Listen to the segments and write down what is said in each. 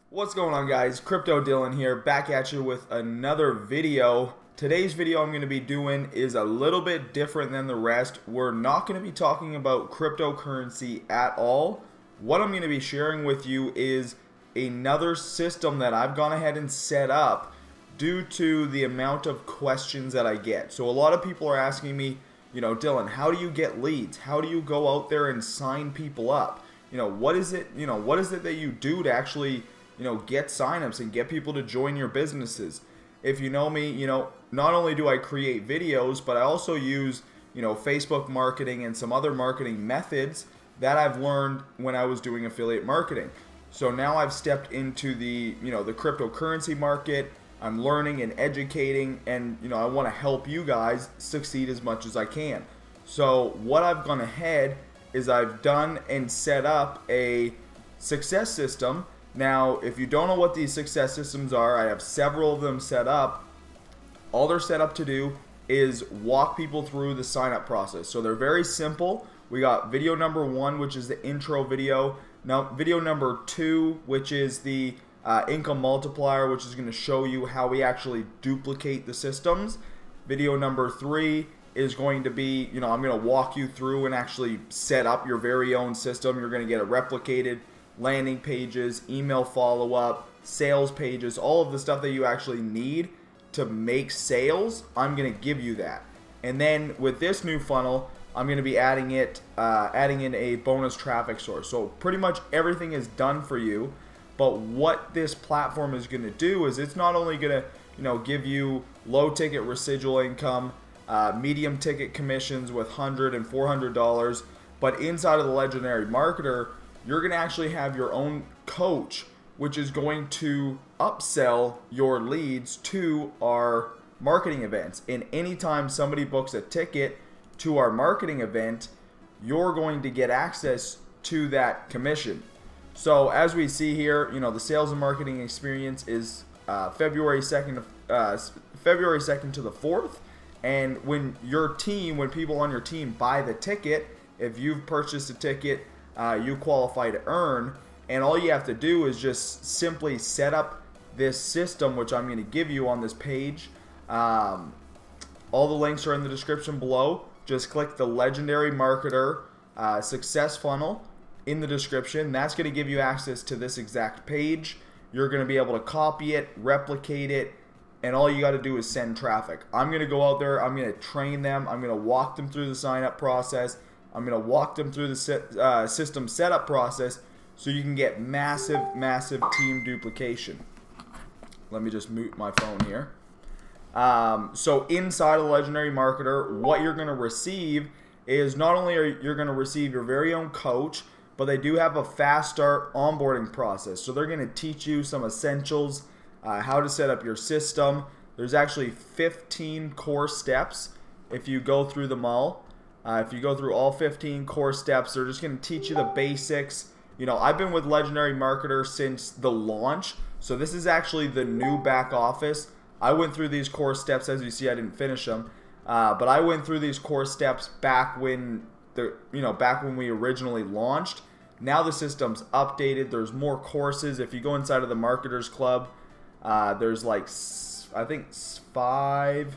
What's going on, guys? Crypto Dylan here, back at you with another video. Today's video I'm going to be doing is a little bit different than the rest. We're not going to be talking about cryptocurrency at all. What I'm going to be sharing with you is another system that I've gone ahead and set up due to the amount of questions that I get. So a lot of people are asking me, Dylan, how do you get leads? How do you go out there and sign people up? What is it that you do to actually get signups and get people to join your businesses? If you know me, not only do I create videos, but I also use, Facebook marketing and some other marketing methods that I've learned when I was doing affiliate marketing. So now I've stepped into the, the cryptocurrency market. I'm learning and educating, and, I want to help you guys succeed as much as I can. So what I've gone ahead is I've done and set up a success system. Now, if you don't know what these success systems are, I have several of them set up. All they're set up to do is walk people through the sign-up process. So they're very simple. We got video number 1, which is the intro video. Now, video number 2, which is the income multiplier, which is going to show you how we actually duplicate the systems. Video number 3 is going to be, I'm going to walk you through and actually set up your very own system. You're going to get a replicated landing pages, email follow-up, sales pages, all of the stuff that you actually need to make sales. I'm going to give you that. And then with this new funnel, I'm going to be adding in a bonus traffic source. So pretty much everything is done for you. But what this platform is going to do is it's not only going to, give you low ticket residual income, medium ticket commissions with $100 and $400, but inside of the Legendary Marketer, you're going to actually have your own coach, which is going to upsell your leads to our marketing events. And anytime somebody books a ticket to our marketing event, you're going to get access to that commission. So as we see here, the sales and marketing experience is February 2nd to the 4th. And when people on your team buy the ticket, if you've purchased a ticket, you qualify to earn. And all you have to do is just simply set up this system, which I'm going to give you on this page. All the links are in the description below. Just click the Legendary Marketer success funnel in the description. That's going to give you access to this exact page. You're going to be able to copy it, replicate it, and all you got to do is send traffic. I'm going to go out there, I'm going to train them, I'm going to walk them through the sign up process, I'm going to walk them through the system setup process so you can get massive team duplication. Let me just mute my phone here. So inside of the Legendary Marketer, what you're going to receive is not only you're going to receive your very own coach, but they do have a fast start onboarding process. So they're going to teach you some essentials, how to set up your system. There's actually 15 core steps if you go through them all. If you go through all 15 core steps, they're just going to teach you the basics. I've been with Legendary Marketer since the launch, so this is actually the new back office. I went through these core steps. As you see, I didn't finish them, but I went through these core steps back when we originally launched. Now the system's updated. There's more courses. If you go inside of the Marketers Club, there's like, I think 5.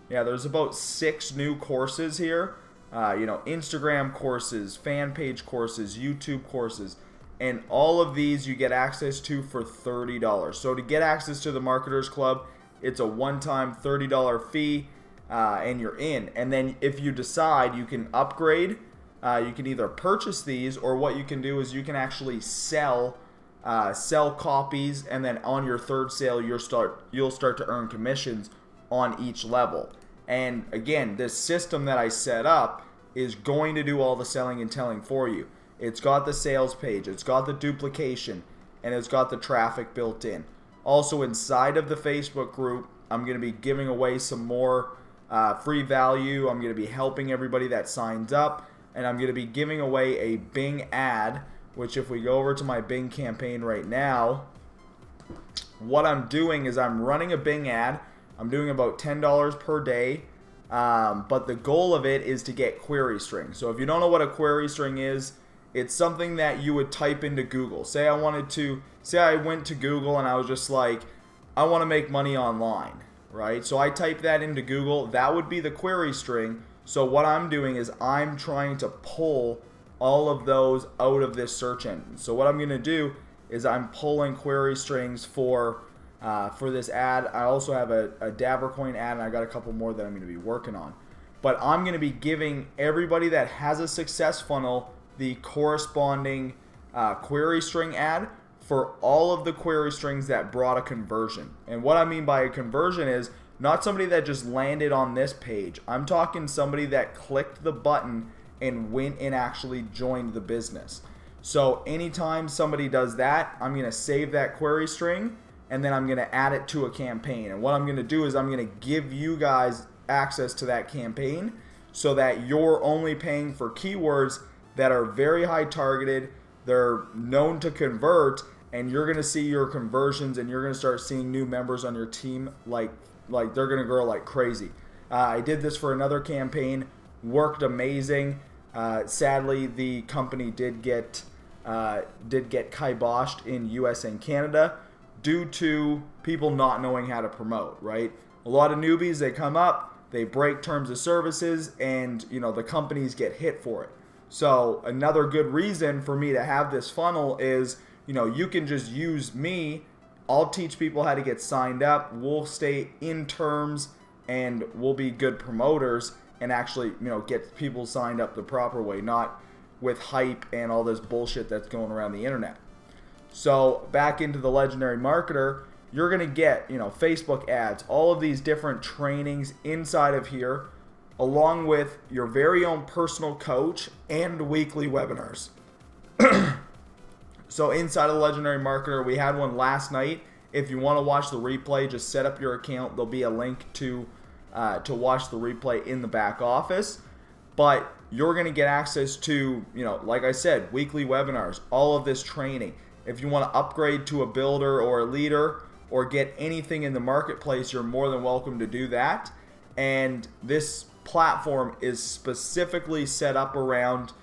Yeah, there's about 6 new courses here. Instagram courses, fan page courses, YouTube courses, and all of these you get access to for $30. So to get access to the Marketers Club, it's a one-time $30 fee, and you're in. And then if you decide, you can upgrade. You can either purchase these, or what you can do is you can actually sell copies, and then on your third sale you'll start to earn commissions on each level. And again, this system that I set up is going to do all the selling and telling for you. It's got the sales page, it's got the duplication, and it's got the traffic built in. Also inside of the Facebook group, I'm going to be giving away some more free value. I'm going to be helping everybody that signs up. And I'm going to be giving away a Bing ad, which if we go over to my Bing campaign right now, what I'm doing is I'm running a Bing ad. I'm doing about $10 per day, but the goal of it is to get query string. So if you don't know what a query string is, It's something that you would type into Google. Say I went to Google and I was just like, I want to make money online, right? So I type that into Google. That would be the query string. So what I'm doing is I'm trying to pull all of those out of this search engine. So what I'm going to do is I'm pulling query strings for this ad. I also have a Davercoin ad, and I got a couple more that I'm going to be working on. But I'm going to be giving everybody that has a success funnel the corresponding query string ad for all of the query strings that brought a conversion. And what I mean by a conversion is not somebody that just landed on this page. I'm talking somebody that clicked the button and went and actually joined the business. So anytime somebody does that, I'm going to save that query string and then I'm going to add it to a campaign. And what I'm going to do is I'm going to give you guys access to that campaign so that you're only paying for keywords that are very high targeted, they're known to convert, and you're going to see your conversions and you're going to start seeing new members on your team like they're going to grow like crazy. I did this for another campaign, worked amazing. Sadly, the company did get kiboshed in US and Canada due to people not knowing how to promote, right? A lot of newbies, they come up, they break terms of services, and the companies get hit for it. So another good reason for me to have this funnel is, you can just use me. I'll teach people how to get signed up. We'll stay in terms and we'll be good promoters and actually, get people signed up the proper way, not with hype and all this bullshit that's going around the internet. So back into the Legendary Marketer, you're going to get, Facebook ads, all of these different trainings inside of here, along with your very own personal coach and weekly webinars. So inside of the Legendary Marketer, we had one last night. If you want to watch the replay, just set up your account. There'll be a link to watch the replay in the back office. But you're going to get access to, like I said, weekly webinars, all of this training. If you want to upgrade to a builder or a leader or get anything in the marketplace, you're more than welcome to do that. And this platform is specifically set up around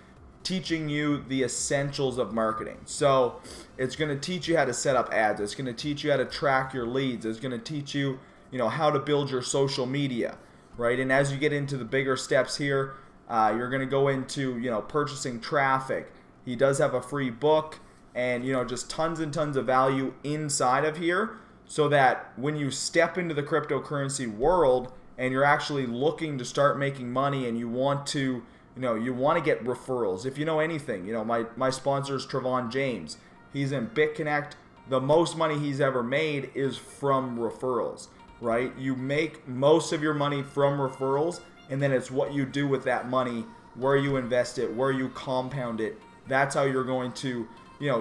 teaching you the essentials of marketing. So it's going to teach you how to set up ads. It's going to teach you how to track your leads. It's going to teach you, how to build your social media, right? And as you get into the bigger steps here, you're going to go into, purchasing traffic. He does have a free book and, just tons and tons of value inside of here so that when you step into the cryptocurrency world and you're actually looking to start making money and you want to, you want to get referrals. If you know anything, my sponsor is Trevon James. He's in BitConnect. The most money he's ever made is from referrals, right? You make most of your money from referrals, and then it's what you do with that money, where you invest it, where you compound it. That's how you're going to,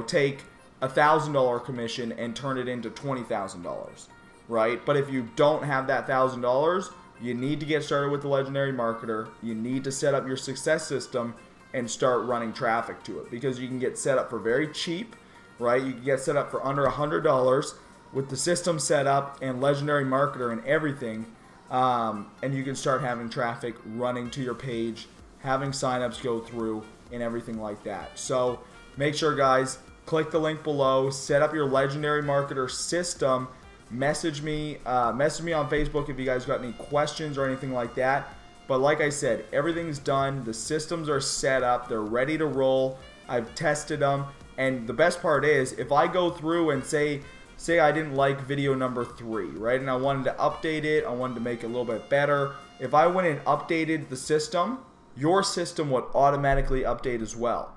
take $1,000 commission and turn it into $20,000, right? But if you don't have that $1,000, you need to get started with the Legendary Marketer. You need to set up your success system and start running traffic to it, because you can get set up for very cheap, right? You can get set up for under $100 with the system set up and Legendary Marketer and everything, and you can start having traffic running to your page, having signups go through, and everything like that. So make sure, guys, click the link below, set up your Legendary Marketer system. Message me on Facebook if you guys got any questions or anything like that. But like I said, everything's done. The systems are set up. They're ready to roll. I've tested them. And the best part is, if I go through and say I didn't like video number 3, right? And I wanted to update it. I wanted to make it a little bit better. If I went and updated the system, your system would automatically update as well,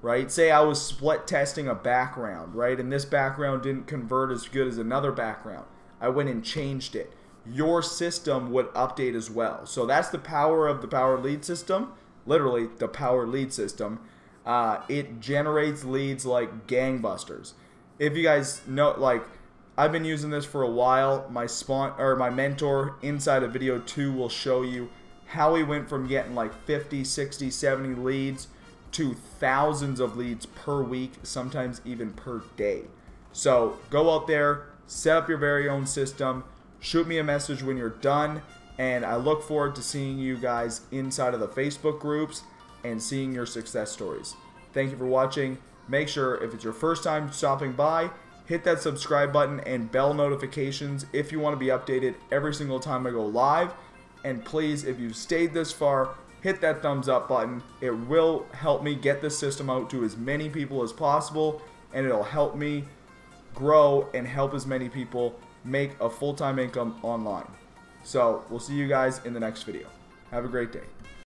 right? Say I was split testing a background, right? And this background didn't convert as good as another background. I went and changed it. Your system would update as well. So that's the power of the Power Lead system. Literally, the Power Lead system. It generates leads like gangbusters. If you guys know, I've been using this for a while. My mentor inside of video 2 will show you how he went from getting 50, 60, 70 leads to thousands of leads per week, sometimes even per day. So go out there, set up your very own system, shoot me a message when you're done, and I look forward to seeing you guys inside of the Facebook groups and seeing your success stories. Thank you for watching. Make sure, if it's your first time stopping by, hit that subscribe button and bell notifications if you want to be updated every single time I go live. And please, if you've stayed this far, hit that thumbs up button. It will help me get this system out to as many people as possible, and it'll help me grow and help as many people make a full-time income online. So we'll see you guys in the next video. Have a great day.